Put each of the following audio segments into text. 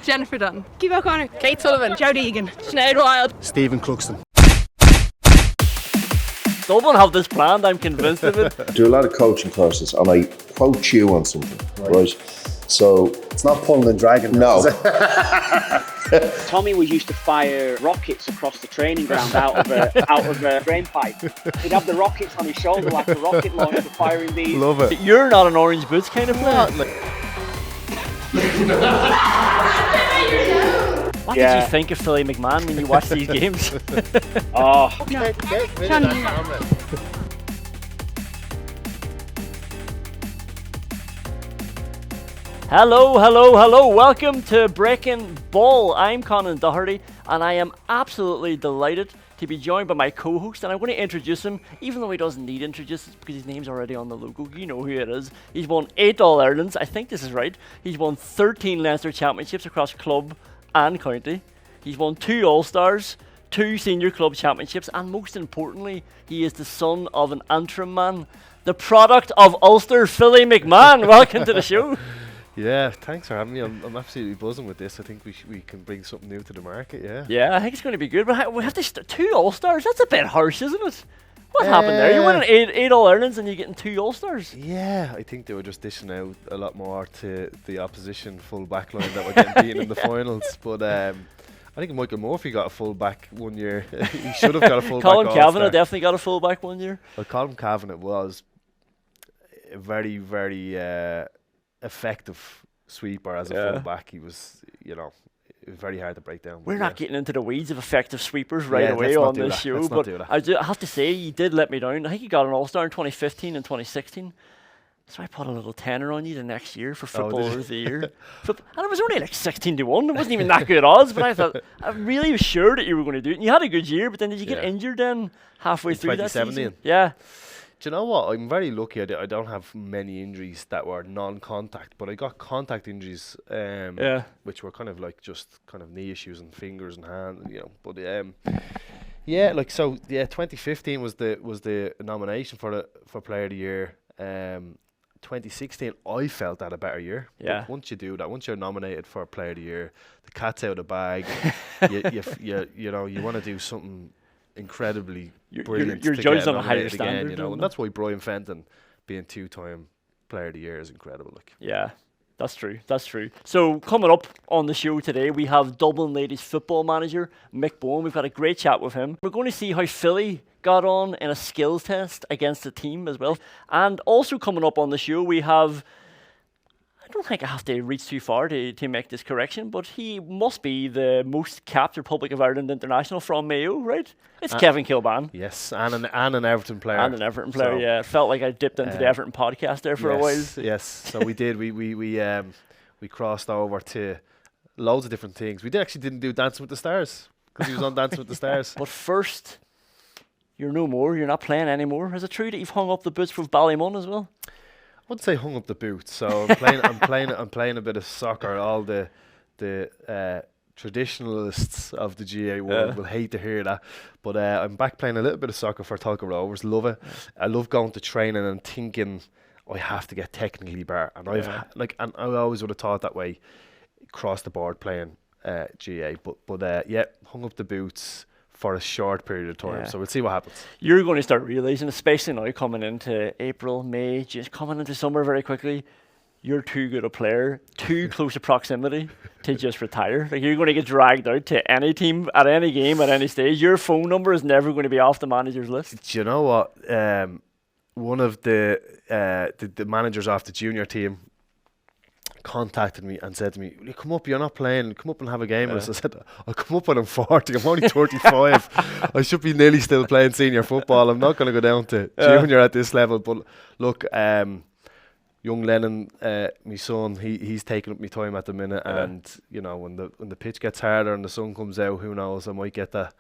Jennifer Dunn. Keith O'Connor. Kate Sullivan. Jodie Egan. Sinead Wilde. Stephen Cluxton. Dublin have this planned, I'm convinced of it. Do a lot of coaching courses and I quote you on something, right? So It's not pulling and dragging. no. Tommy was used to fire rockets across the training ground out of a drain pipe. He'd have the rockets on his shoulder like a rocket launcher firing these. Love it. You're not an orange boots kind of player. What did you think of Philly McMahon when you watched these games? Oh, Hello. Welcome to Breaking Ball. I'm Conan Doherty, and I am absolutely delighted to be joined by my co-host, and I'm going to introduce him, even though he doesn't need introduced because his name's already on the logo. You know who it is. He's won 8 All-Irelands. I think this is right. He's won 13 Leinster Championships across club and county. He's won 2 All-Stars, 2 Senior Club Championships, and most importantly, he is the son of an Antrim man, the product of Ulster, Philly McMahon. Welcome to the show. Yeah, thanks for having me. I'm absolutely buzzing with this. I think we can bring something new to the market, yeah. Yeah, I think it's going to be good. But we have to 2 All-Stars. That's a bit harsh, isn't it? What happened there? You winning 8 All-Irelands and you're getting 2 All-Stars? Yeah, I think they were just dishing out a lot more to the opposition full back line that were getting beaten in the finals. But I think Michael Murphy got a full back one year. He should have got a full back. Colin Kavanagh definitely got a full back one year. Well, Colin Kavanagh was a very, very effective sweeper as a full back. He was, it was very hard to break down. We're not getting into the weeds of effective sweepers right away on this show, but I have to say, you did let me down. I think you got an All-Star in 2015 and 2016. So I put a little tenner on you the next year for Footballer of the Year. And it was only like 16-1. It wasn't even that good odds, but I thought, I really was sure that you were going to do it. And you had a good year, but then did you get injured then halfway through that season? Yeah. Do you know what? I'm very lucky. I don't have many injuries that were non-contact, but I got contact injuries, which were kind of like just kind of knee issues and fingers and hands, But 2015 was the nomination for Player of the Year. 2016, I felt that a better year. Yeah. But once you do that, once you're nominated for Player of the Year, the cat's out of the bag. you want to do something incredibly brilliant. You're judged on a higher standard, again, and that's why Brian Fenton being 2-time Player of the Year is incredible. Yeah. That's true. So coming up on the show today, we have Dublin Ladies football manager Mick Bohan. We've got a great chat with him. We're going to see how Philly got on in a skills test against the team as well. And also coming up on the show, we have, I don't think I have to reach too far to make this correction, but he must be the most capped Republic of Ireland international from Mayo, right? It's Kevin Kilbane. Yes, and an Everton player. And an Everton player, so, yeah. It felt like I dipped into the Everton podcast there for a while. Yes, so we did. We crossed over to loads of different things. We didn't do Dancing with the Stars because he was on Dancing with the Stars. But first, you're no more. You're not playing anymore. Is it true that you've hung up the boots with Ballymun as well? I wouldn't say hung up the boots. So I'm playing a bit of soccer. All the traditionalists of the GA world will hate to hear that, but I'm back playing a little bit of soccer for Tulka Rovers. Love it. I love going to training and thinking I have to get technically better, and and I always would have thought that way, across the board playing GA. But hung up the boots for a short period of time, so we'll see what happens. You're going to start realising, especially now coming into April, May, just coming into summer very quickly, you're too good a player, too close a proximity to just retire. Like, you're going to get dragged out to any team, at any game, at any stage. Your phone number is never going to be off the manager's list. Do you know what? One of the managers off the junior team contacted me and said to me, "You come up, you're not playing, come up and have a game with us." I said, "I'll come up when I'm 40, I'm only 35. I should be nearly still playing senior football. I'm not going to go down to junior at this level." But look, young Lennon, my son, he's taking up my time at the minute, and when the pitch gets harder and the sun comes out, who knows, I might get that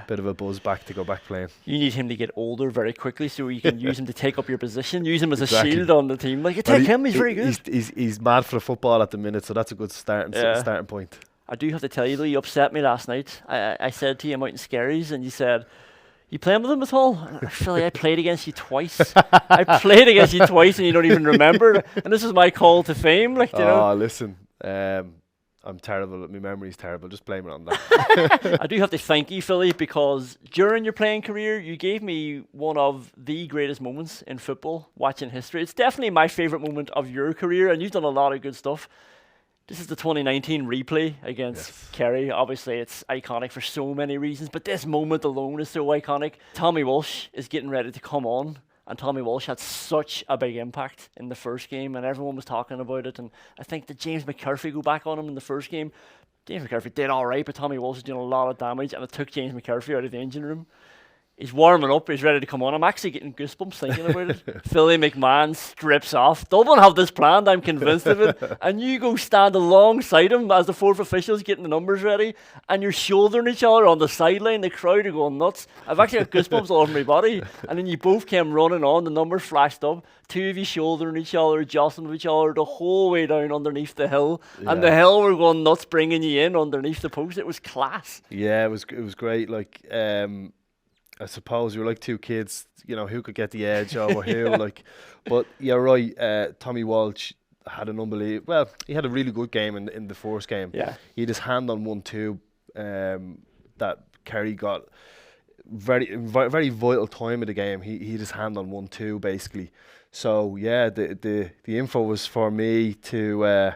bit of a buzz back to go back playing. You need him to get older very quickly so you can use him to take up your position, use him as a shield on the team. Like, take him, he's very good. He's mad for the football at the minute, so that's a good starting point. I do have to tell you though, you upset me last night. I said to you, I'm out in Skerries, and you said, "You playing with him at all?" Philly, I played against you twice. I played against you twice and you don't even remember. And this is my call to fame. Like, listen, I'm terrible. My memory's terrible. Just blame it on that. I do have to thank you, Philly, because during your playing career, you gave me one of the greatest moments in football watching history. It's definitely my favourite moment of your career, and you've done a lot of good stuff. This is the 2019 replay against Kerry. Obviously, it's iconic for so many reasons, but this moment alone is so iconic. Tommy Walsh is getting ready to come on, and Tommy Walsh had such a big impact in the first game, and everyone was talking about it. And I think that James McCarthy go back on him in the first game. James McCarthy did all right, but Tommy Walsh was doing a lot of damage, and it took James McCarthy out of the engine room. He's warming up. He's ready to come on. I'm actually getting goosebumps thinking about it. Philly McMahon strips off. Dublin have this planned. I'm convinced of it. And you go stand alongside him as the fourth official's getting the numbers ready, and you're shouldering each other on the sideline. The crowd are going nuts. I've actually got goosebumps all over my body. And then you both came running on. The numbers flashed up. Two of you shouldering each other, jostling with each other the whole way down underneath the hill. Yeah. And the hill were going nuts, bringing you in underneath the post. It was class. Yeah, it was great. Like, I suppose we were like two kids, you know, who could get the edge over who, like. But you're right, Tommy Walsh had an unbelievable, well, he had a really good game in the first game. Yeah. He had his hand on 1-2 that Kerry got very vital time of the game. He had his hand on 1-2 basically. So yeah, the info was for me to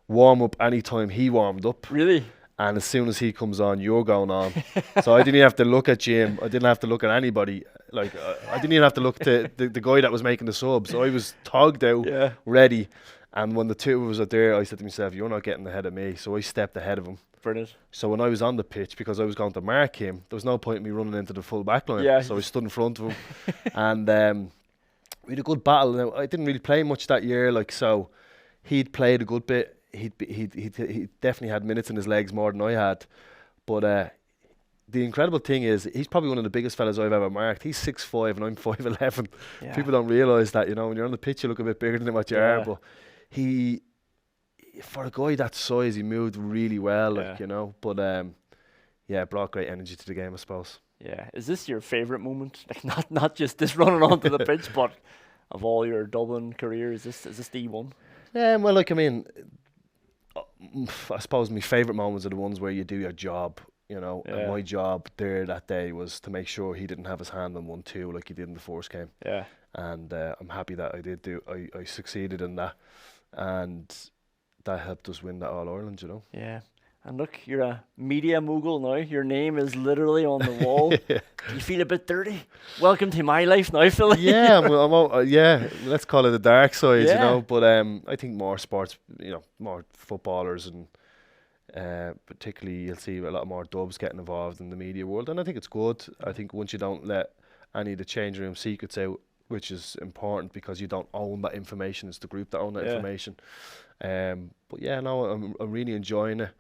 warm up anytime he warmed up. Really? And as soon as he comes on, you're going on. So I didn't even have to look at Jim. I didn't have to look at anybody. Like I didn't even have to look to the guy that was making the subs. So I was togged out, ready. And when the two of us are there, I said to myself, "You're not getting ahead of me." So I stepped ahead of him. Brilliant. So when I was on the pitch, because I was going to mark him, there was no point in me running into the full back line. Yeah. So I stood in front of him, and we had a good battle. Now I didn't really play much that year, like, so he'd played a good bit. He definitely had minutes in his legs more than I had, but the incredible thing is he's probably one of the biggest fellas I've ever marked. He's 6'5" and I'm 5'11". Yeah. People don't realise that, you know, when you're on the pitch you look a bit bigger than what you are, but he, for a guy that size, he moved really well, like, you know, but brought great energy to the game, I suppose. Yeah, is this your favourite moment? Like not just this running onto the pitch, but of all your Dublin career, is this the one? Well, like, I mean, I suppose my favourite moments are the ones where you do your job, you know. Yeah. And my job there that day was to make sure he didn't have his hand on 1-2 like he did in the first game. Yeah. And I'm happy that I succeeded in that, and that helped us win that All Ireland, you know. Yeah. And look, you're a media mogul now. Your name is literally on the wall. Do you feel a bit dirty? Welcome to my life now, Philly. Yeah, let's call it the dark side, you know. But I think more sports, you know, more footballers, and particularly you'll see a lot more dubs getting involved in the media world. And I think it's good. I think once you don't let any of the change room secrets out, which is important because you don't own that information, it's the group that own that information. But yeah, no, I'm really enjoying it.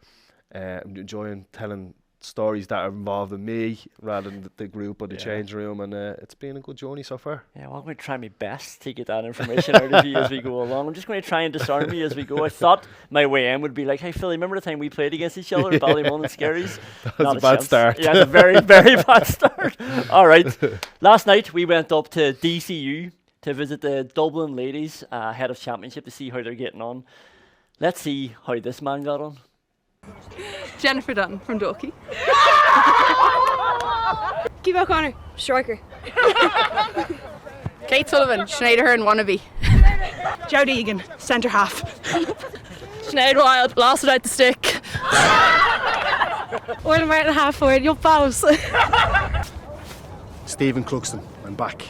I'm enjoying telling stories that are involved in me rather than the group or the change room, and it's been a good journey so far. Yeah, well, I'm going to try my best to get that information out of you as we go along. I'm just going to try and disarm you as we go. I thought my way in would be like, hey Philly, remember the time we played against each other at Ballymun and Skerries? That was a bad start. Yeah, it's a very, very bad start. All right. Last night we went up to DCU to visit the Dublin Ladies ahead of championship to see how they're getting on. Let's see how this man got on. Jennifer Dunn from Dalkey. Keith O'Connor, striker. Kate Sullivan, Schneider and wannabe. Jodie Egan, centre half. Sinead Wild, lost without the stick. Oil Martin half forward, your boss. Stephen Cluxton, I'm back.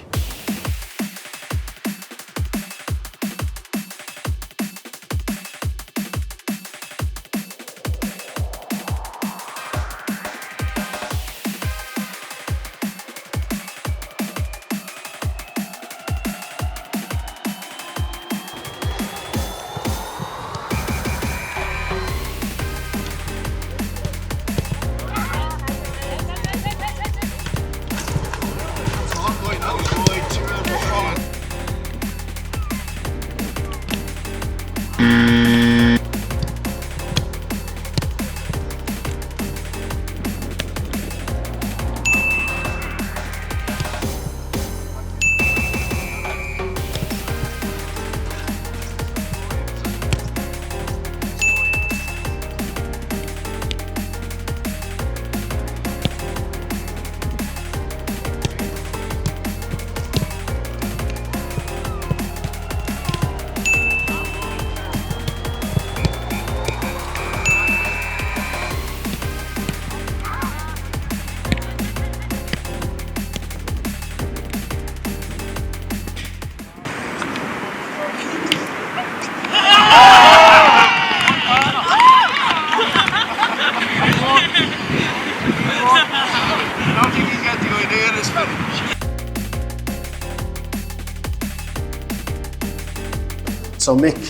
So Mick,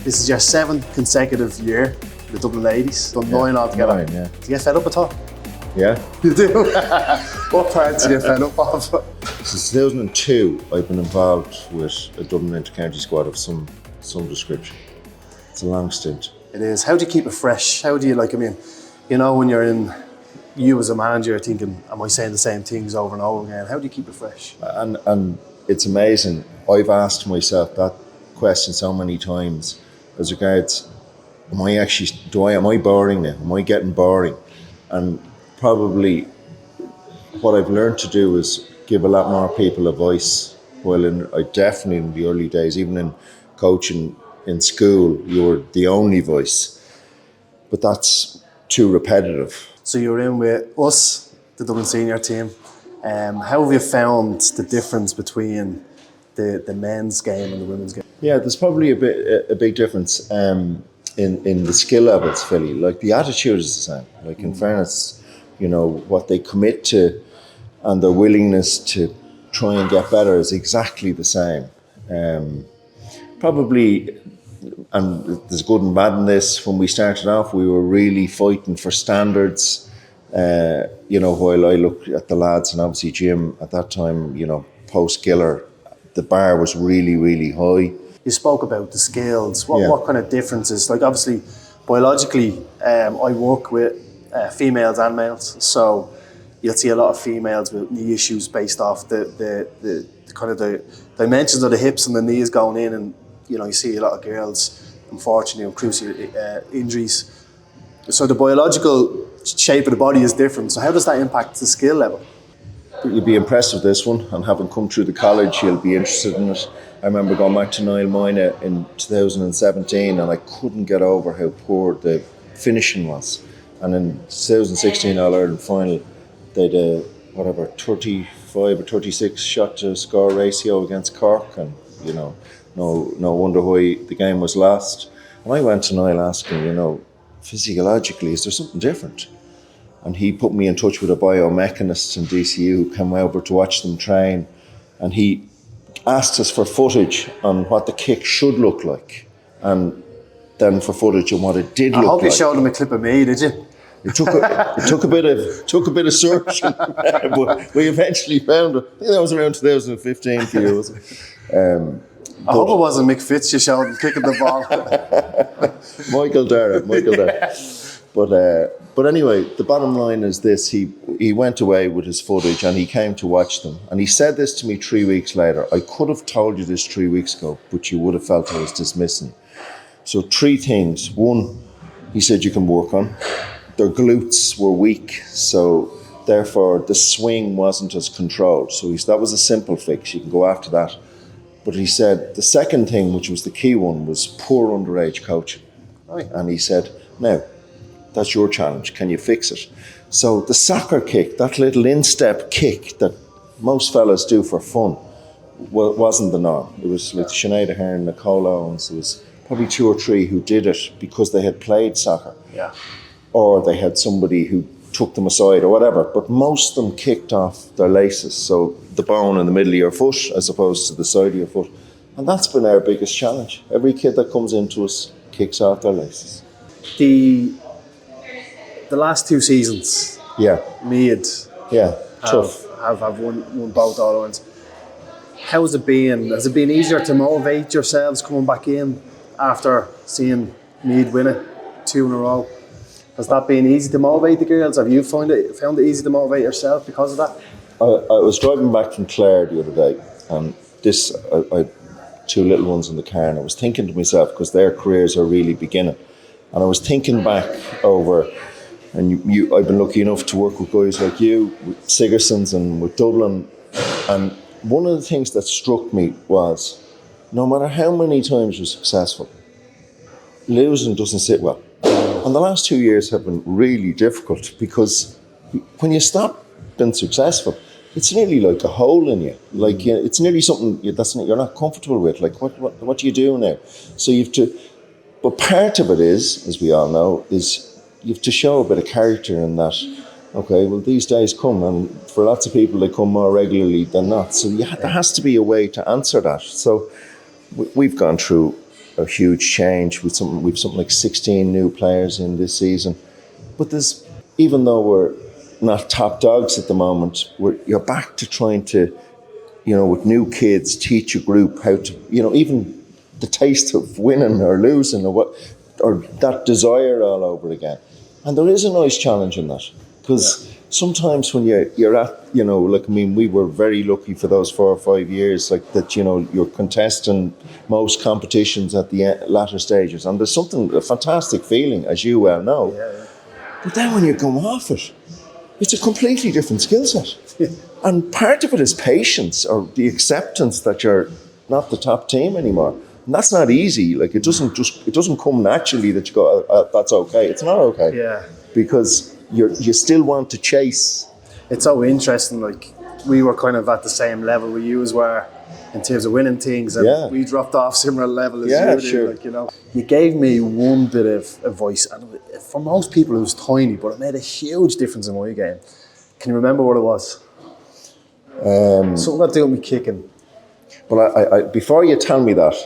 this is your 7th consecutive year, the Dublin Ladies, done 9 altogether. 9, yeah. Do you get fed up at all? Yeah. You do? What parts do you get fed up of? Since 2002, I've been involved with a Dublin inter-county squad of some description. It's a long stint. It is. How do you keep it fresh? How do you, like, I mean, you know, when you're in, you as a manager thinking, am I saying the same things over and over again? How do you keep it fresh? And it's amazing. I've asked myself that question so many times as regards, am I boring now? Am I getting boring? And probably what I've learned to do is give a lot more people a voice. Well, I definitely in the early days, even in coaching in school, you were the only voice. But that's too repetitive. So you're in with us, the Dublin senior team. How have you found the difference between the men's game and the women's game? Yeah, there's probably a big difference in the skill levels, Philly. Like the attitude is the same. Like in fairness, you know, what they commit to and their willingness to try and get better is exactly the same. Probably, and there's good and bad in this, when we started off, we were really fighting for standards. You know, while I look at the lads, and obviously Jim at that time, you know, post Giller, the bar was really, really high. You spoke about the skills. What kind of differences? Like obviously, biologically, I work with females and males, so you'll see a lot of females with knee issues based off the kind of the dimensions of the hips and the knees going in, and you know you see a lot of girls, unfortunately, crucial injuries. So the biological shape of the body is different. So how does that impact the skill level? You'll be impressed with this one, and having come through the college, you'll be interested in it. I remember going back to Niall Moyna in 2017, and I couldn't get over how poor the finishing was. And in 2016 All-Ireland final, they'd a 35 or 36 shot to score ratio against Cork, and you know, no wonder why the game was lost. And I went to Niall asking, you know, physiologically, is there something different? And he put me in touch with a biomechanist in DCU who came over to watch them train, and he asked us for footage on what the kick should look like, and then for footage on what it did look like. I hope you showed him a clip of me, did you? It took a bit of searching, but we eventually found it. I think that was around 2015 for you, was it? I hope it wasn't Mick Fitz you showed him kicking the ball. Michael Dara. But anyway, the bottom line is this: he went away with his footage and he came to watch them, and he said this to me 3 weeks later. I could have told you this 3 weeks ago, but you would have felt I was dismissing. So 3 things. 1, he said you can work on. Their glutes were weak, so therefore the swing wasn't as controlled. So that was a simple fix. You can go after that. But he said the second thing, which was the key one, was poor underage coaching. Right. And he said, now, that's your challenge. Can you fix it? So the soccer kick, that little instep kick that most fellas do for fun, wasn't the norm. It was with Sinead Ahern, Nicole Owens. There was probably 2 or 3 who did it because they had played soccer. Yeah. Or they had somebody who took them aside or whatever. But most of them kicked off their laces, so the bone in the middle of your foot as opposed to the side of your foot. And that's been our biggest challenge. Every kid that comes into us kicks off their laces. The last 2 seasons, Mead, tough. Have won both All-Irelands. How's it been? Has it been easier to motivate yourselves coming back in after seeing Mead win it 2 in a row? Has that been easy to motivate the girls? Have you found it easy to motivate yourself because of that? I was driving back from Clare the other day, and I had 2 little ones in the car, and I was thinking to myself, because their careers are really beginning, and I was thinking back over, and I've been lucky enough to work with guys like you, with Sigersons and with Dublin, and one of the things that struck me was, no matter how many times you're successful, losing doesn't sit well. And the last 2 years have been really difficult, because when you stop being successful, it's nearly like a hole in you. Like it's nearly something you're not comfortable with. Like what do you do now? So you have to. But part of it is, as we all know, is you have to show a bit of character in that. Okay, well these days come, and for lots of people they come more regularly than not. So there has to be a way to answer that. So we've gone through a huge change with we've something like 16 new players in this season. But even though we're not top dogs at the moment, you're back to trying to, with new kids, teach a group how to, even the taste of winning or losing or that desire all over again. And there is a nice challenge in that, because sometimes when you're at, we were very lucky for those 4 or 5 years, like that, you're contesting most competitions at the latter stages. And there's a fantastic feeling, as you well know. Yeah. But then when you come off it, it's a completely different skill set. And part of it is patience, or the acceptance that you're not the top team anymore. And that's not easy. Like, it doesn't come naturally that you go, that's okay. It's not okay. Yeah. Because you still want to chase. It's so interesting. Like, we were kind of at the same level we you were in terms of winning things, and we dropped off similar level as you did. Sure. Like, you gave me one bit of advice, and for most people it was tiny, but it made a huge difference in my game. Can you remember what it was? Something got to do with me kicking. Well, I before you tell me that,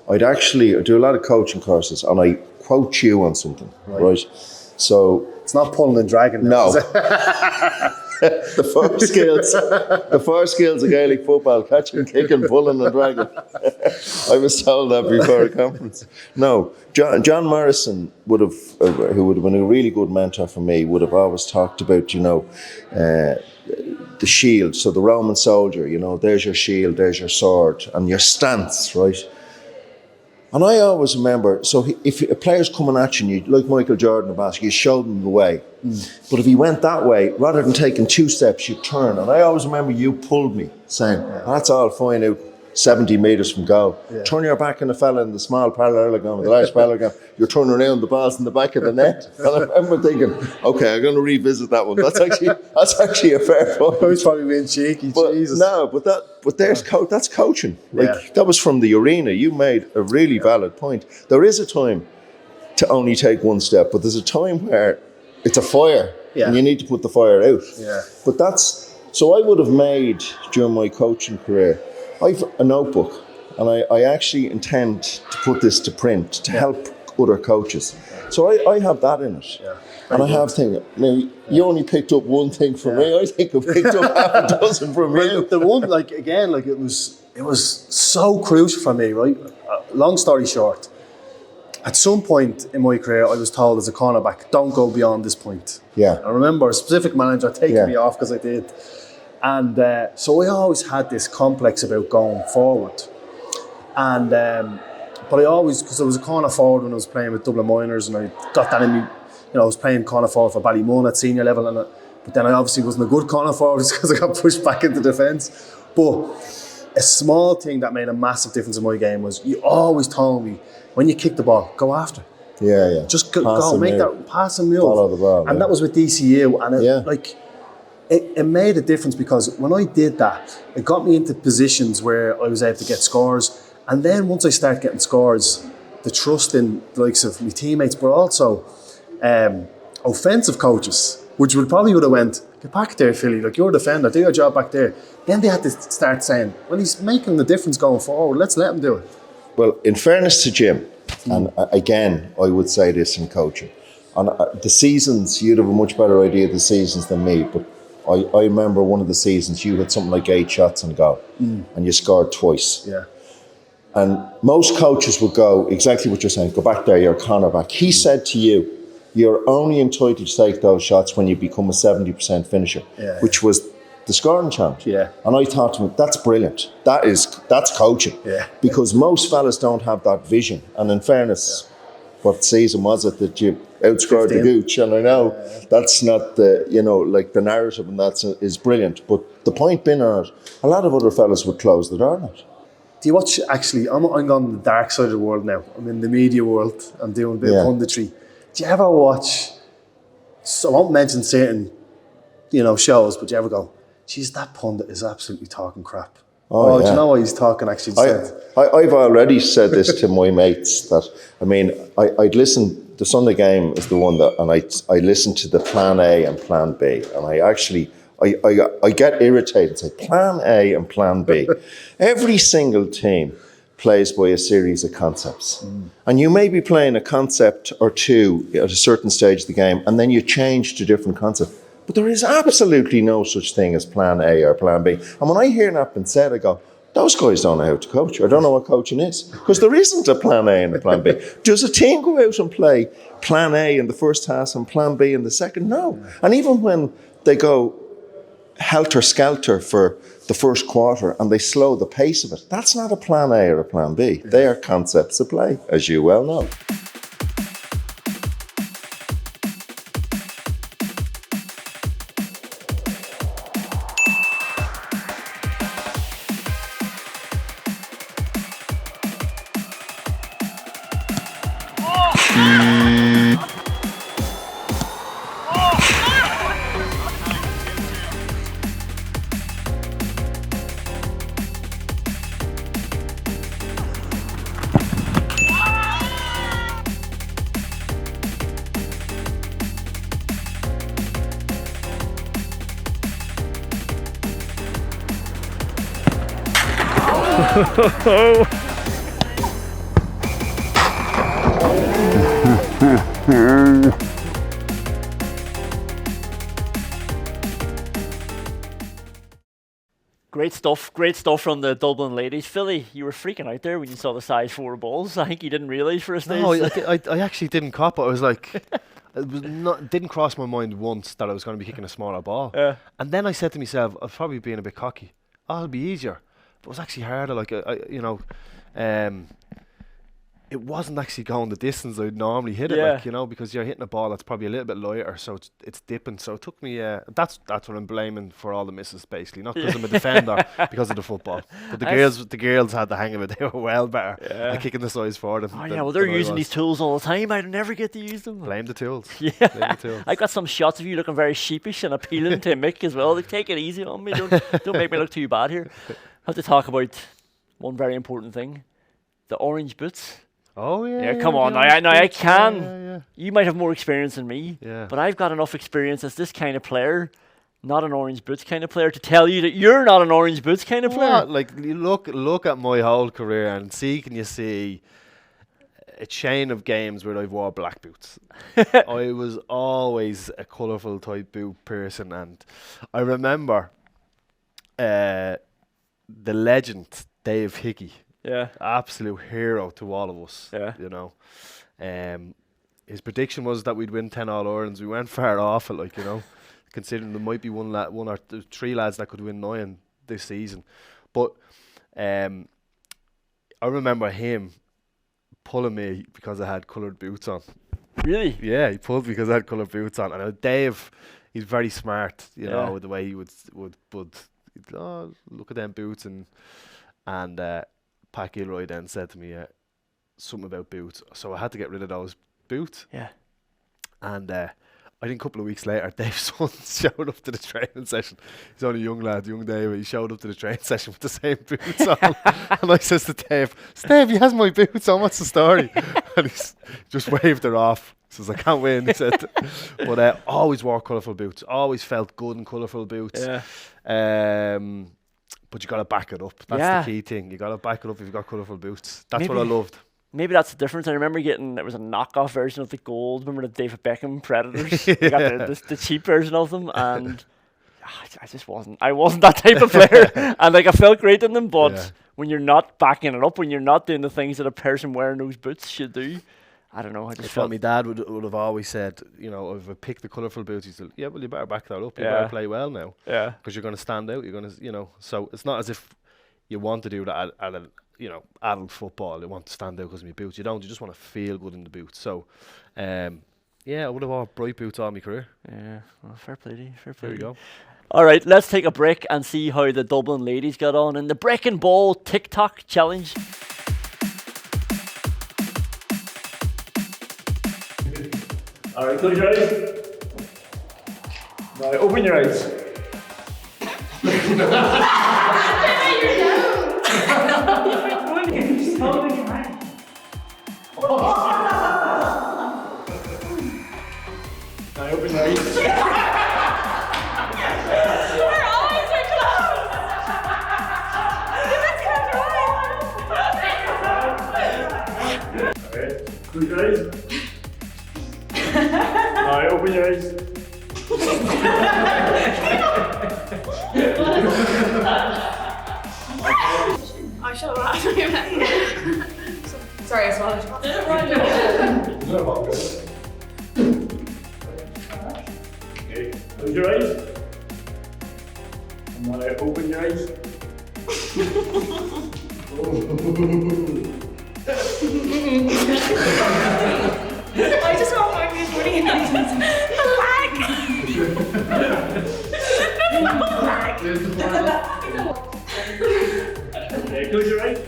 I do a lot of coaching courses, and I quote you on something, right? So it's not pulling and dragging. No. The four skills of Gaelic football: catching, kicking, pulling and dragging. I was told that before a conference. No, John Morrison who would have been a really good mentor for me, would have always talked about, the shield. So the Roman soldier, there's your shield, there's your sword, and your stance, right? And I always remember, so if a player's coming at you, like Michael Jordan in basketball, you showed him the way. But if he went that way, rather than taking 2 steps, you turn. And I always remember you pulled me, saying, that's all fine out 70 metres from goal. Yeah. Turn your back on the fella in the small parallelogram, the large parallelogram, you're turning around, the ball's in the back of the net. And I remember thinking, okay, I'm going to revisit that one. That's actually a fair point. I was probably being cheeky, Jesus. No, but that's coaching. That was from the arena. You made a really valid point. There is a time to only take 1 step, but there's a time where it's a fire, and you need to put the fire out. Yeah. But so I would have made, during my coaching career, I've a notebook, and I actually intend to put this to print to help other coaches. So I have that in it. Yeah. And I have things. Now, you only picked up one thing from me. I think I picked up half a dozen from you. The one, it was so crucial for me, right? Long story short, at some point in my career, I was told as a cornerback, don't go beyond this point. Yeah. I remember a specific manager taking me off because I did. And so I always had this complex about going forward. And but I always, because I was a corner forward when I was playing with Dublin Minors, and I got that in me. I was playing corner forward for Ballymun at senior level, but then I obviously wasn't a good corner forward because I got pushed back into defence. But a small thing that made a massive difference in my game was you always told me, when you kick the ball, go after. Yeah. Just go, make that pass and move. Follow the ball. And that was with DCU, and it made a difference, because when I did that, it got me into positions where I was able to get scores. And then once I started getting scores, the trust in the likes of my teammates, but also offensive coaches, which would have went, get back there, Philly, like, you're a defender, do your job back there. Then they had to start saying, well, he's making the difference going forward, let's let him do it. Well, in fairness to Jim, and again, I would say this in coaching, and the seasons, you'd have a much better idea of the seasons than me, but I remember one of the seasons you had something like 8 shots on goal, and you scored twice. Yeah. And most coaches would go, exactly what you're saying, go back there, you're a cornerback. He said to you, you're only entitled to take those shots when you become a 70% finisher, which was the scoring challenge. Yeah. And I thought to him, that's brilliant. That's coaching. Yeah. Because most fellas don't have that vision. And in fairness, what season was it that you outscored 15. The Gooch? And I know that's not the, the narrative, and that is brilliant. But the point being on it, a lot of other fellas would close the door on it. Do you watch, actually, I'm on the dark side of the world now. I'm in the media world. I'm doing a bit of punditry. Do you ever watch, so I won't mention certain, shows, but do you ever go, geez, that pundit is absolutely talking crap. Do you know what he's talking actually? I've already said this to my mates, that, I'd listen, the Sunday game is the one that, and I listen to the plan A and plan B, and I get irritated and say, plan A and plan B. Every single team plays by a series of concepts. And you may be playing a concept or two at a certain stage of the game, and then you change to different concepts. But there is absolutely no such thing as plan A or plan B. And when I hear that been said, I go, those guys don't know how to coach. I don't know what coaching is. Because there isn't a plan A and a plan B. Does a team go out and play plan A in the first half and plan B in the second? No. And even when they go helter-skelter for the first quarter and they slow the pace of it, that's not a plan A or a plan B. They are concepts of play, as you well know. Great stuff from the Dublin Ladies. Philly, you were freaking out there when you saw the size 4 balls. I think you didn't realise for a stage. No, I actually didn't cop it. I was like, it didn't cross my mind once that I was going to be kicking a smaller ball. And then I said to myself, I was probably being a bit cocky. Oh, it'll be easier. But it was actually harder. Like, it wasn't actually going the distance I'd normally hit it, like, because you're hitting a ball that's probably a little bit lighter, so it's dipping. So it took me. That's what I'm blaming for all the misses, basically. Not because I'm a defender, because of the football. But the girls had the hang of it. They were well better at kicking the size for them. Oh yeah, well they're using these tools all the time. I'd never get to use them. Blame the tools. Yeah, blame the tools. I got some shots of you looking very sheepish and appealing to Mick as well. Like, take it easy on me. Don't make me look too bad here. I have to talk about one very important thing: the orange boots. Oh yeah. Yeah, come on. I can. Yeah. You might have more experience than me, but I've got enough experience as this kind of player, not an orange boots kind of player, to tell you that you're not an orange boots kind of player. What? Like, you look at my whole career and can you see a chain of games where I've wore black boots. I was always a colourful type boot person, and I remember the legend Dave Hickey. Yeah, absolute hero to all of us. Yeah, his prediction was that we'd win 10 All-Irelands. We went far off it, considering there might be one or three lads that could win 9 this season. But I remember him pulling me because I had coloured boots on. Really? Yeah, he pulled because I had coloured boots on. And Dave, he's very smart, with the way he would look at them boots and Pat Gilroy then said to me something about boots, so I had to get rid of those boots. Yeah. And I think a couple of weeks later, Dave's son showed up to the training session. He's only a young lad, young Dave. He showed up to the training session with the same boots on. And I says to Dave, he has my boots on, what's the story? And he's just waved her off. He says, I can't win, he said. But always wore colourful boots. Always felt good in colourful boots. Yeah. But you got to back it up. That's the key thing. You got to back it up if you've got colourful boots. That's what I loved. Maybe that's the difference. I remember it was a knockoff version of the gold. Remember the David Beckham Predators? We got the cheap version of them, and I just wasn't. I wasn't that type of player. And I felt great in them, but when you're not backing it up, when you're not doing the things that a person wearing those boots should do, I don't know. I just felt my dad would have always said, if I pick the colourful boots, he said, yeah, well, you better back that up. You better play well now. Yeah. Because you're going to stand out. You're going to, so it's not as if you want to do that at adult football. You want to stand out because of your boots. You don't. You just want to feel good in the boots. So, I would have worn bright boots all my career. Yeah. Well, fair play to you. Fair play. There you go. All right, let's take a break and see how the Dublin Ladies got on in the Breaking Ball TikTok challenge. All right, close your eyes. Now open your eyes. Now open your eyes. Close your eyes. Alright, open your eyes. I should have laughed. Sorry, I swallowed. Okay, close your eyes. And now open your eyes. I just want my face running in Okay, close your eyes.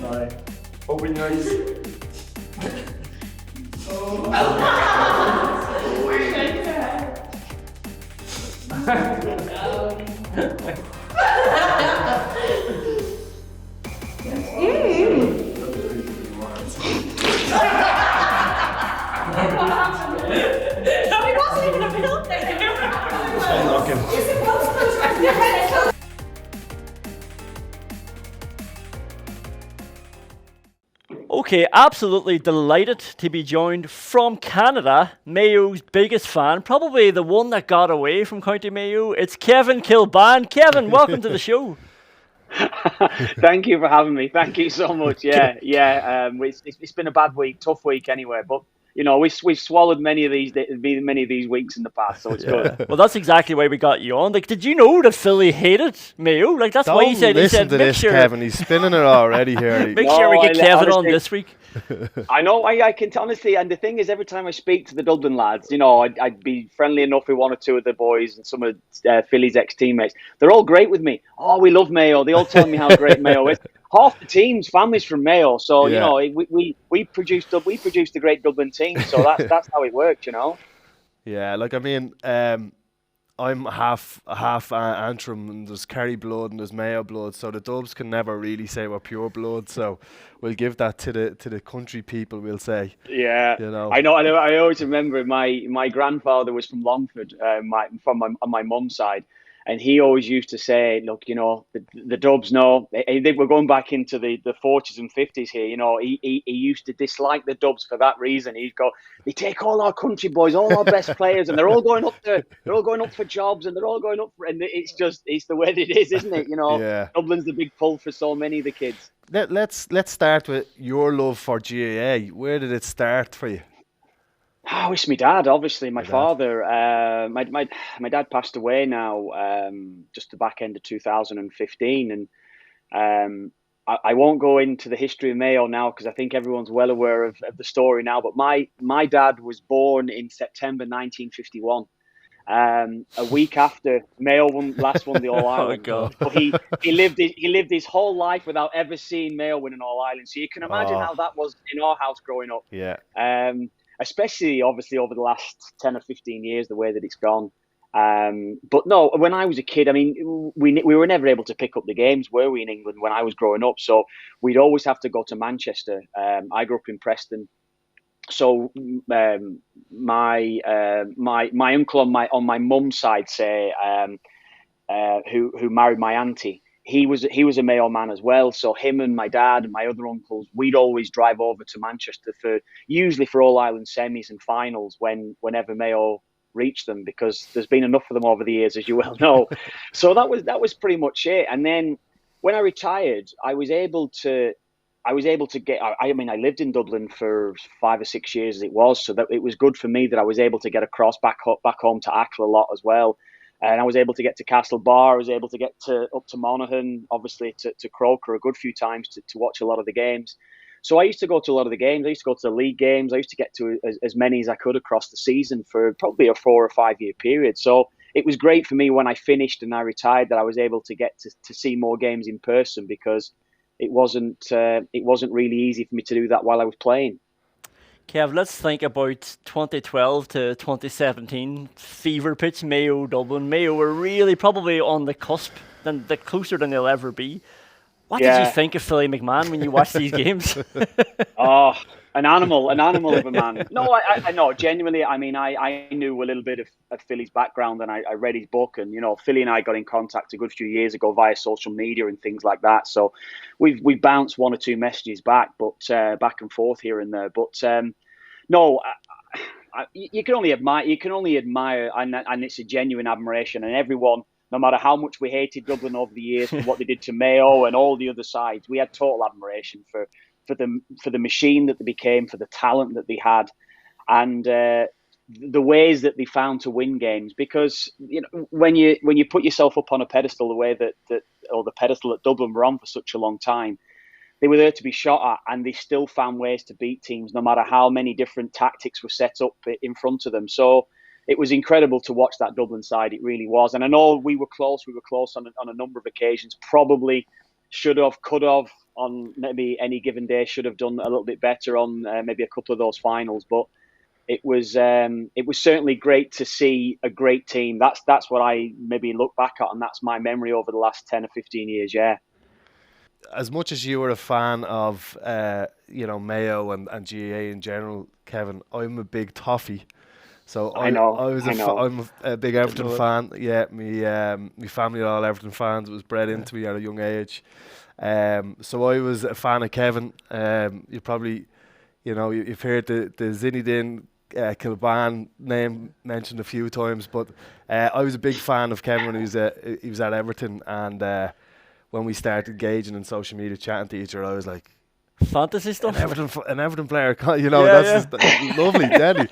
Now open your eyes. Okay, absolutely delighted to be joined from Canada, Mayo's biggest fan, probably the one that got away from County Mayo. It's Kevin Kilbane. Kevin, welcome to the show. Thank you for having me. Thank you so much. Yeah. It's been a bad week, tough week anyway. But you know, we've swallowed many of these weeks in the past, so it's good. Well, that's exactly why we got you on. Like, did you know that Philly hated Mayo? Like, that's why he said. Listen to this, Kevin. He's spinning it already here. Make sure we get Kevin on this week. I know. I can honestly, and the thing is, every time I speak to the Dublin lads, you know, I'd be friendly enough with one or two of the boys and some of Philly's ex-teammates. They're all great with me. Oh, we love Mayo. They all tell me how great Mayo is. Half the team's family's from Mayo, so you know we produced a great Dublin team. So that's how it works, you know. Yeah, like I mean, I'm half Antrim, and there's Kerry blood and there's Mayo blood, so the Dubs can never really say we're pure blood. So we'll give that to the country people. We'll say. Yeah, you know. I know. I always remember my grandfather was from Longford, on my mum's side. And he always used to say, look, you know, the Dubs know. I think we're going back into the 40s and 50s here. You know, he used to dislike the Dubs for that reason. He'd go, they take all our country boys, all our best players, and they're all going up for jobs, and they're all going up for, and it's the way it is, isn't it? You know, yeah. Dublin's the big pull for so many of the kids. Let's start with your love for GAA. Where did it start for you? Oh, it's my dad, obviously. My father, my dad passed away now, just the back end of 2015. And I won't go into the history of Mayo now because I think everyone's well aware of the story now. But my dad was born in September 1951. A week after Mayo won the All Ireland. Oh, God. But he lived his whole life without ever seeing Mayo win an All Ireland. So you can imagine how that was in our house growing up. Yeah. Especially obviously over the last 10 or 15 years, the way that it's gone. But no, when I was a kid, I mean, we were never able to pick up the games, were we, in England when I was growing up? So we'd always have to go to Manchester. I grew up in Preston. So my uncle on my mum's side, say, who married my auntie, he was a Mayo man as well. So him and my dad and my other uncles, we'd always drive over to Manchester usually for All Ireland semis and finals whenever Mayo reached them, because there's been enough of them over the years, as you well know. So that was pretty much it. And then when I retired, I was able to get. I mean, I lived in Dublin for 5 or 6 years as it was, so that it was good for me that I was able to get across back home to Achill a lot as well. And I was able to get to Castlebar. I was able to get up to Monaghan, obviously to Croker a good few times to watch a lot of the games. So I used to go to a lot of the games. I used to go to the league games. I used to get to as many as I could across the season for probably a 4 or 5 year period. So it was great for me when I finished and I retired that I was able to get to see more games in person, because it wasn't really easy for me to do that while I was playing. Kev, let's think about 2012 to 2017 fever pitch, Mayo, Dublin. Mayo were really probably on the cusp, closer than they'll ever be. What did you think of Philly McMahon when you watched these games? Oh, an animal of a man. No, I know, genuinely. I mean, I knew a little bit of Philly's background, and I read his book, and Philly and I got in contact a good few years ago via social media and things like that. So we've bounced one or two messages back, but back and forth here and there. But no. You can only admire, and it's a genuine admiration. And everyone, no matter how much we hated Dublin over the years for what they did to Mayo and all the other sides, we had total admiration for the machine that they became, for the talent that they had, and the ways that they found to win games. Because when you put yourself up on a pedestal the way that or the pedestal that Dublin were on for such a long time, they were there to be shot at, and they still found ways to beat teams, no matter how many different tactics were set up in front of them. So it was incredible to watch that Dublin side. It really was. And I know we were close. We were close on a number of occasions. Probably should have, could have, on maybe any given day, should have done a little bit better on maybe a couple of those finals. But it was certainly great to see a great team. That's what I maybe look back at, and that's my memory over the last 10 or 15 years, yeah. As much as you were a fan of, Mayo and GAA in general, Kevin, I'm a big Toffee. So I'm a big Everton fan. Yeah, my family are all Everton fans. It was bred into me at a young age. So I was a fan of Kevin. You probably, you've heard the Zinedine Kilbane name mentioned a few times, but I was a big fan of Kevin when he was at Everton, and when we started engaging in social media, chatting to each other, I was like, fantasy stuff. An Everton player, that's just lovely, deadly.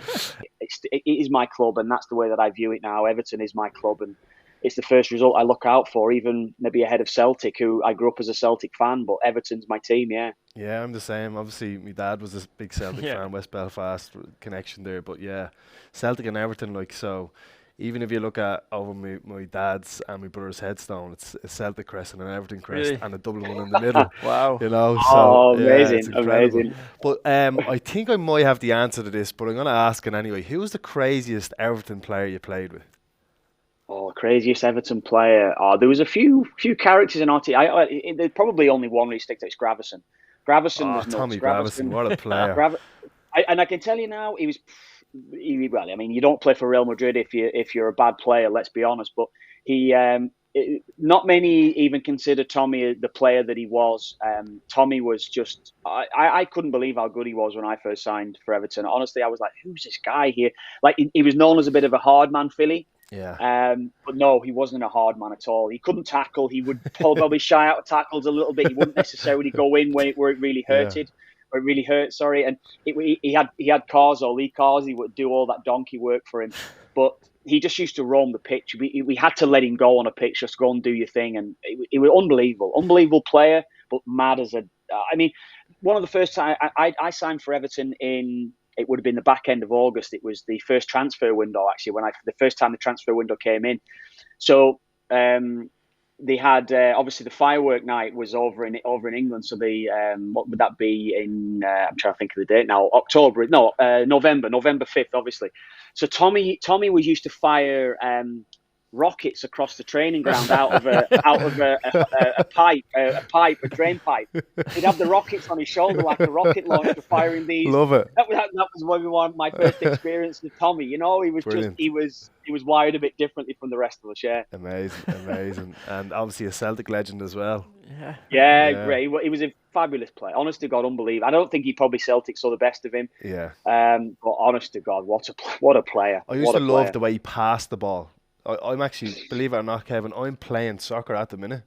It is my club, and that's the way that I view it now. Everton is my club, and it's the first result I look out for, even maybe ahead of Celtic, who I grew up as a Celtic fan, but Everton's my team, yeah. Yeah, I'm the same. Obviously, my dad was a big Celtic fan, West Belfast connection there, but yeah, Celtic and Everton, so. Even if you look at over my dad's and my brother's headstone, it's a Celtic crest and an Everton crest and a Dublin one in the middle. Wow. So amazing, yeah, amazing. But I think I might have the answer to this, but I'm going to ask it anyway. Who was the craziest Everton player you played with? Oh, craziest Everton player. Oh, there was a few characters in our team. There's probably only one really sticks out. It's Gravesen. Gravesen was nuts. Tommy Gravesen, what a player. And I can tell you now, he was... Well, I mean, you don't play for Real Madrid if you're a bad player. Let's be honest. But not many even consider Tommy the player that he was. Tommy was just. I couldn't believe how good he was when I first signed for Everton. Honestly, I was like, "Who's this guy here?" Like he was known as a bit of a hard man, Philly. Yeah. But no, he wasn't a hard man at all. He couldn't tackle. He would probably shy out of tackles a little bit. He wouldn't necessarily go in where it really hurted. Or it really hurt, sorry. And he had cars or lead cars. He would do all that donkey work for him. But he just used to roam the pitch. We had to let him go on a pitch, just go and do your thing. And it was unbelievable player, but mad as a. I mean, one of the first time I signed for Everton it would have been the back end of August. It was the first transfer window, actually, the first time the transfer window came in. So they had obviously the firework night was over in England. So what would that be in? I'm trying to think of the date now. November 5th, obviously. So Tommy was used to fire rockets across the training ground out of a drain pipe. He'd have the rockets on his shoulder like a rocket launcher firing these. Love it. That was one of my first experience with Tommy. He was brilliant. he was wired a bit differently from the rest of us. Yeah. Amazing, and obviously a Celtic legend as well. Yeah, great. He was a fabulous player. Honest to God, unbelievable. I don't think he probably Celtic saw the best of him. Yeah. But honest to God, what a player. I used to love the way he passed the ball. I'm actually, believe it or not, Kevin, I'm playing soccer at the minute.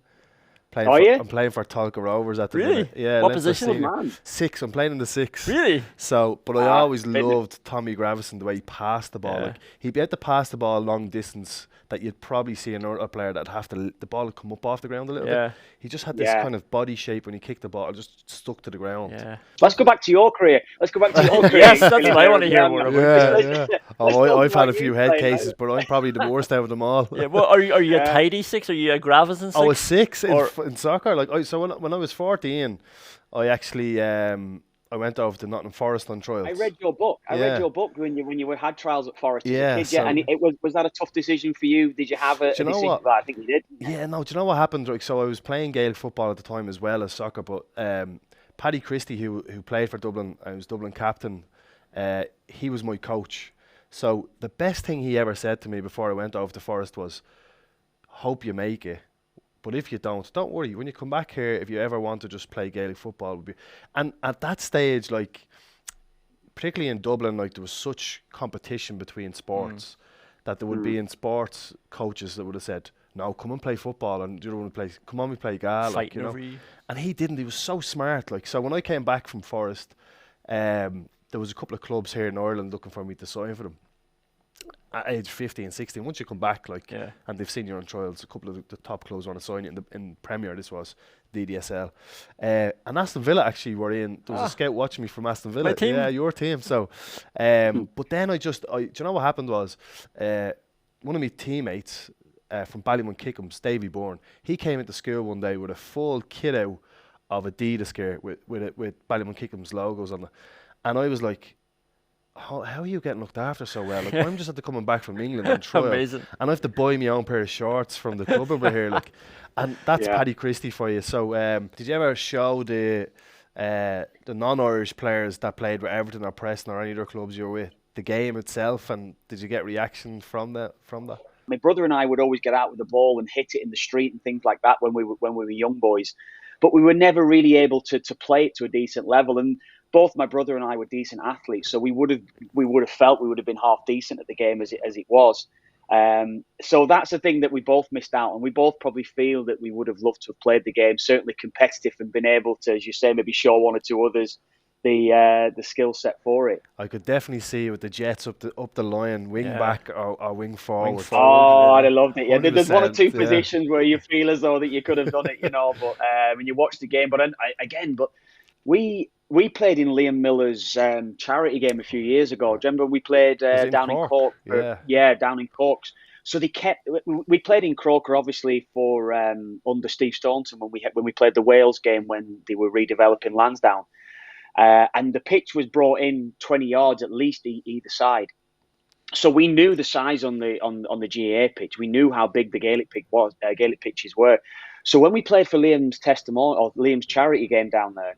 I'm playing for Tolka Rovers at the minute. Yeah. What position? Man. 6. I'm playing in the 6. Really? So, but I always loved Tommy Gravesen, the way he passed the ball. Like, he'd be able to pass the ball long distance that you'd probably see another player that'd have to, the ball would come up off the ground a little bit. He just had this kind of body shape when he kicked the ball, just stuck to the ground. Yeah. Let's go back to your career. Yes, that's what I want to hear more about. Yeah. I've had a few head cases, but I'm probably the worst out of them all. Yeah. Well, are you a tidy 6? Are you a Gravesen 6? Oh, a 6 in soccer. Like, so when I was 14, I actually I I went over to Nottingham Forest on trials. I read your book. I read your book when you had trials at Forest as a kid. So, and it was that a tough decision for you? Did you have a decision? Well, I think you did. Yeah, no. Do you know what happened? Like, so I was playing Gaelic football at the time as well as soccer, but Paddy Christie, who played for Dublin, I was Dublin captain. He was my coach. So the best thing he ever said to me before I went over to Forest was, "Hope you make it. But if you don't worry. When you come back here, if you ever want to just play Gaelic football," and at that stage, like, particularly in Dublin, like, there was such competition between sports that there would be in sports coaches that would have said, "No, come and play football," and you don't play. Come on, we play Gaelic, you know. And he didn't. He was so smart. Like, so when I came back from Forest, there was a couple of clubs here in Ireland looking for me to sign for them. At age 15, 16, once you come back, like, and they've seen you on trials, a couple of the top clubs want to sign you in Premier. This was DDSL, and Aston Villa actually were in. There was a scout watching me from Aston Villa. My team. Yeah, your team. So, but then do you know what happened was, one of my teammates from Ballymun-Kickham's, Davy Bourne, he came into school one day with a full kit out of Adidas gear with Ballymun-Kickham's logos on it, and I was like, how are you getting looked after so well? Like, I'm just at the coming back from England on trial, Amazing. and I have to buy my own pair of shorts from the club over here. Like, and that's Paddy Christie for you. So, did you ever show the non-Irish players that played with Everton or Preston or any other clubs you were with the game itself, and did you get reaction from that? My brother and I would always get out with the ball and hit it in the street and things like that when we were young boys, but we were never really able to play it to a decent level. And both my brother and I were decent athletes, so we would have felt we would have been half decent at the game as it was. So that's the thing that we both missed out on. We both probably feel that we would have loved to have played the game, certainly competitive, and been able to, as you say, maybe show one or two others the skill set for it. I could definitely see with the Jets up the line, wing back or wing forward. Oh, I'd have loved it. Yeah, there's one or two positions where you feel as though that you could have done it, you know. But when you watch the game, but we played in Liam Miller's charity game a few years ago. Do you remember we played down in Cork? Down in Cork. So we played in Croker, obviously, for under Steve Staunton when we played the Wales game when they were redeveloping Lansdowne. And the pitch was brought in 20 yards at least either side. So we knew the size on the GAA pitch. We knew how big the Gaelic pitches were. So when we played for Liam's Liam's charity game down there,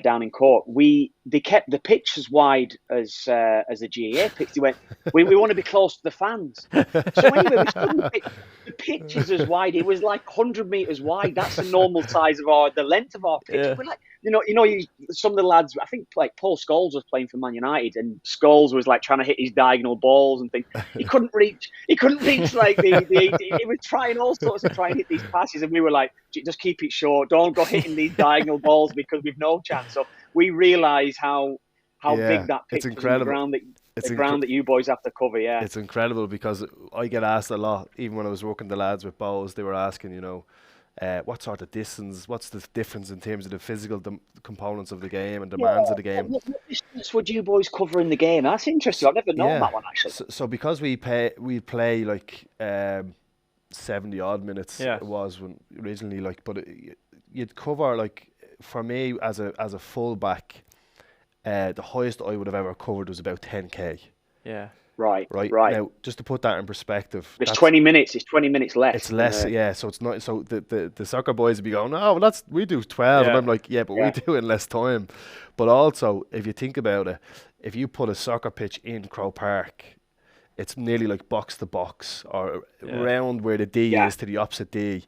down in Cork, they kept the pitch as wide as the GAA pitch. They went, we want to be close to the fans. So anyway, the pitch is as wide. It was like 100 meters wide. That's the normal size of the length of our pitch. Yeah. We're like, some of the lads, I think like Paul Scholes was playing for Man United, and Scholes was like trying to hit his diagonal balls and things. He couldn't reach like he was trying all sorts to try and hit these passes, and we were like, just keep it short. Don't go hitting these diagonal balls because we've no chance. So we realise how big that pitch is, the ground that you boys have to cover. Yeah, it's incredible because I get asked a lot. Even when I was working the lads with Bowes, they were asking, what sort of distance, what's the difference in terms of the physical components of the game and demands of the game. What distance would you boys cover in the game? That's interesting. I've never known that one, actually. So because we play like 70 odd minutes, it was when originally, like, but you'd cover, like, for me as a full back, the highest I would have ever covered was about 10k. Yeah. Right. Now, just to put that in perspective, it's 20 minutes. It's 20 minutes less. It's less, So it's not. So the soccer boys would be going, "Oh, well, we do 12," and I'm like, "Yeah, but we do it in less time." But also, if you think about it, if you put a soccer pitch in Croke Park, it's nearly like box to box or around where the D is to the opposite D,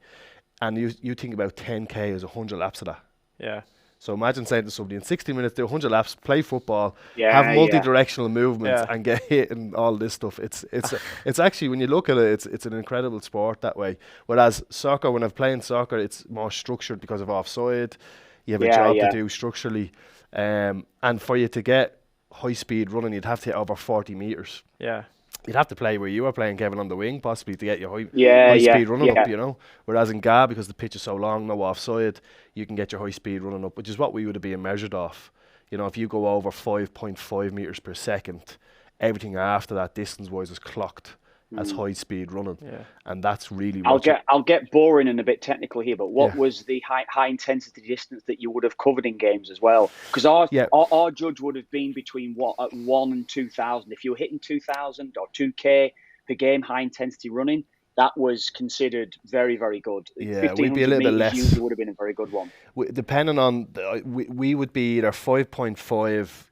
and you think about 10k as 100 laps of that. Yeah. So imagine saying to somebody in 60 minutes, do 100 laps, play football, have multi-directional movements, and get hit and all this stuff. It's actually, when you look at it, it's an incredible sport that way. Whereas soccer, when I'm playing soccer, it's more structured because of offside. You have a job to do structurally, and for you to get high speed running, you'd have to hit over 40 meters. Yeah. You'd have to play where you were playing, Kevin, on the wing, possibly, to get your high speed running up, Whereas in GA, because the pitch is so long, no offside, you can get your high speed running up, which is what we would have been measured off. If you go over 5.5 meters per second, everything after that, distance-wise, is clocked as high speed running, Yeah. and that's really. I'll get boring and a bit technical here, but what was the high intensity distance that you would have covered in games as well? Because our judge would have been between 1 and 2,000. If you were hitting 2,000 or 2K per game, high intensity running, that was considered very, very good. Yeah, we'd be a little bit less. Usually would have been a very good one. Depending on, we would be either 5.5.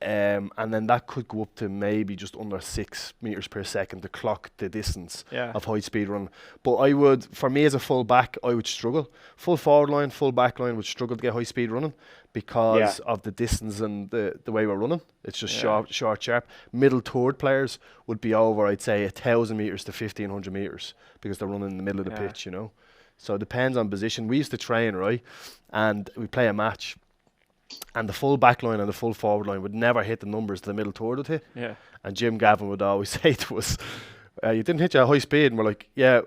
And then that could go up to maybe just under 6 meters per second to clock the distance of high speed run. But for me as a full back, I would struggle. Full forward line, full back line would struggle to get high speed running because of the distance and the way we're running. It's just short, sharp. Middle third players would be over, I'd say, 1,000 meters to 1,500 meters because they're running in the middle of the pitch, you know. So it depends on position. We used to train, right? And we play a match. And the full back line and the full forward line would never hit the numbers the middle third would hit. Yeah. And Jim Gavin would always say to us, you didn't hit you at high speed. And we're like, yeah,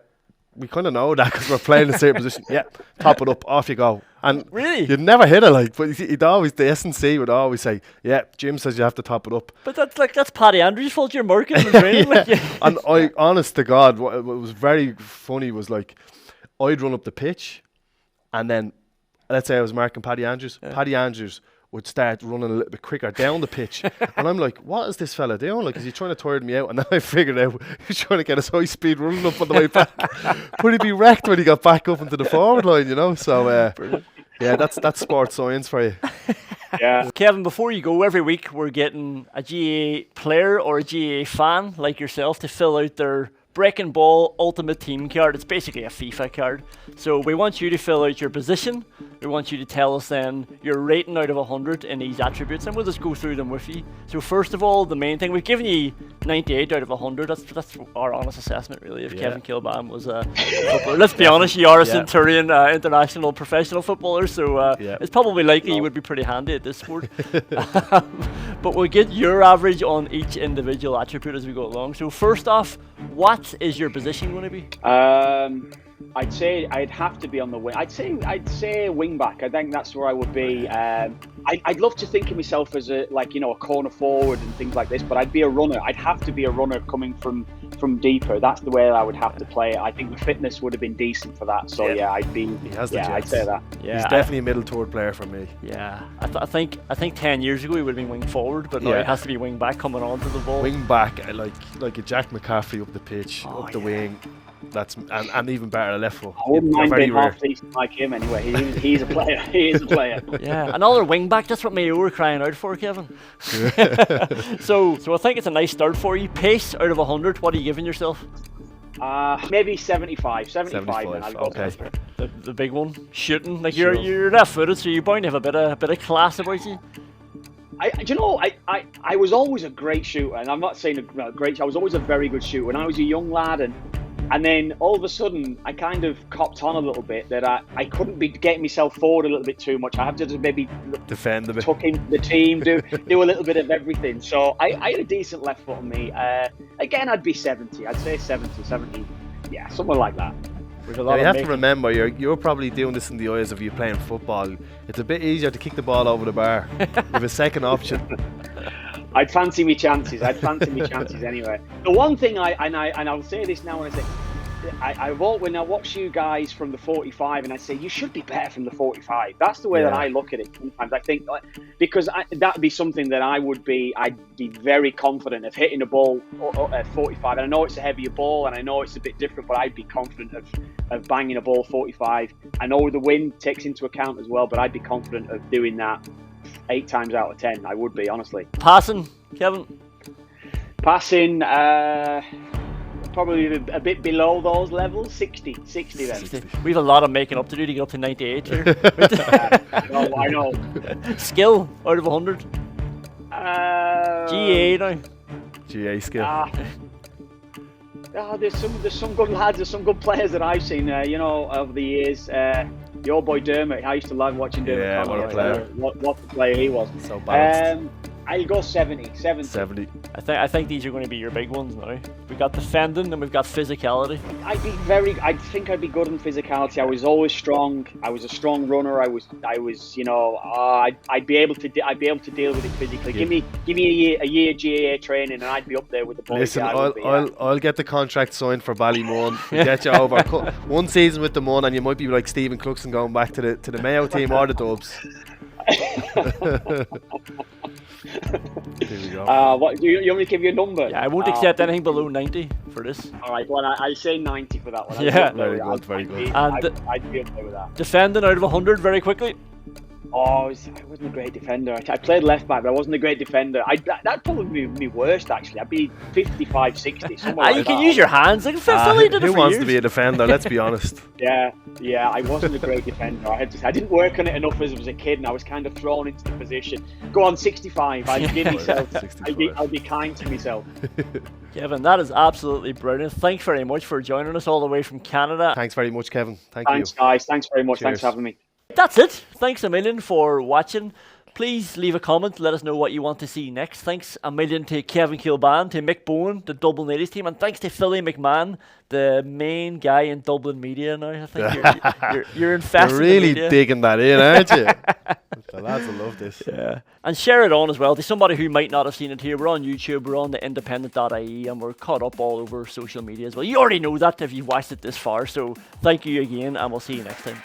we kind of know that because we're playing in a certain position. Yeah, top it up, off you go. And really? You'd never hit it, but he'd always, the S&C would always say, yeah, Jim says you have to top it up. But that's Paddy Andrews' fault, you're marking and training. And I, honest to God, what was very funny was like, I'd run up the pitch and then, let's say I was marking Paddy Andrews. Yeah. Paddy Andrews would start running a little bit quicker down the pitch. And I'm like, what is this fella doing? Like, is he trying to tire me out? And then I figured out he's trying to get his high speed running up on the way back. But he'd be wrecked when he got back up into the forward line, you know? So, yeah, that's sports science for you. Yeah. Kevin, before you go, every week we're getting a GAA player or a GAA fan like yourself to fill out their Breaking Ball Ultimate Team card. It's basically a FIFA card. So we want you to fill out your position. We want you to tell us then your rating out of 100 in these attributes, and we'll just go through them with you. So first of all, the main thing, we've given you 98 out of 100. That's our honest assessment, really, if Kevin Kilbane was a footballer. Let's be honest, you are a Centurion international professional footballer, so it's probably likely you would be pretty handy at this sport. But we'll get your average on each individual attribute as we go along. So first off, what is your position going to be? I'd say I'd have to be on the wing. I'd say wing back. I think that's where I would be. I'd love to think of myself as a corner forward and things like this, but I'd be a runner. I'd have to be a runner coming from deeper. That's the way I would have to play it. I think the fitness would have been decent for that. So I'd be. He has the jets. I'd say that. Yeah, he's definitely a middle third player for me. Yeah, I think 10 years ago he would have been wing forward, but now he has to be wing back coming onto the ball. Wing back, like a Jack McCaffrey up the pitch, up the wing. That's and even better a left foot. I wouldn't mind being half decent like him anyway. He's a player. He is a player. Yeah, another wing back. That's what Mayo were crying out for, Kevin. So I think it's a nice start for you. Pace out of 100. What are you giving yourself? Maybe 75. 75. Then I'll go okay. The big one, shooting. Like you're left-footed, so you're bound to have a bit of class about you. I was always a great shooter, and I'm not saying a great. I was always a very good shooter when I was a young lad, and then all of a sudden I kind of copped on a little bit that I couldn't be getting myself forward a little bit too much. I have to just maybe defend a bit, tuck in the team, do a little bit of everything. So I had a decent left foot on me. Again, I'd be 70. I'd say 70. Yeah, somewhere like that. You have to remember, you're probably doing this in the eyes of you playing football. It's a bit easier to kick the ball over the bar with a second option. I'd fancy me chances. Anyway. The one thing I'll say this now, when I say when I watch you guys from the 45, and I say you should be better from the 45. That's the way that I look at it. Sometimes I think because that'd be something that I'd be very confident of hitting a ball at 45. And I know it's a heavier ball, and I know it's a bit different, but I'd be confident of banging a ball 45. I know the wind takes into account as well, but I'd be confident of doing that 8 times out of 10. I would be, honestly. Passing, Kevin? Passing, probably a bit below those levels. 60 then. 60. We have a lot of making up to do to get up to 98 here. I know. Skill out of 100. GA now. GA skill. There's some good lads. There's some good players that I've seen. Over the years. Your boy Dermot. I used to love watching Dermot. Yeah, what a player. What a player he was. So balanced. I'll go 70. 70. I think these are going to be your big ones now. We've got defending and we've got physicality. I think I'd be good in physicality. I was always strong. I was a strong runner. I was, I'd be able to deal with it physically. Yeah. Give me a year GAA training, and I'd be up there with the boys. Listen, Yeah, I'll get the contract signed for Ballymun. Get you over one season with the Mun, and you might be like Stephen Cluxon going back to the Mayo team or the Dubs. There we go. What you want me to give you a number? Yeah, I won't accept anything below 90 for this. All right, well, I say 90 for that one. Yeah. Very good, very good. I'd be up there with that. Defending out of 100 very quickly. I wasn't a great defender. I played left back, but I wasn't a great defender. That'd probably be my worst, actually. I'd be 55, 60, somewhere like You can that. use your hands. Like Philly did it Who for wants years. to be a defender? Let's be honest. Yeah, I wasn't a great defender. I didn't work on it enough as I was a kid, and I was kind of thrown into the position. Go on, 65. I'd give myself. 65. I'll be kind to myself. Kevin, that is absolutely brilliant. Thanks very much for joining us all the way from Canada. Thanks very much, Kevin. Thanks, guys. Thanks very much. Thanks Cheers. for having me. That's it. Thanks a million for watching. Please leave a comment. Let us know what you want to see next. Thanks a million to Kevin Kilbane, to Mick Bohan, the Dublin Ladies team, and thanks to Philly McMahon, the main guy in Dublin media now. I think you're infested. You're really the media. digging that in, aren't you? The lads will love this. Yeah. And share it on as well to somebody who might not have seen it here. We're on YouTube, we're on the independent.ie, and we're caught up all over social media as well. You already know that if you've watched it this far, so thank you again, and we'll see you next time.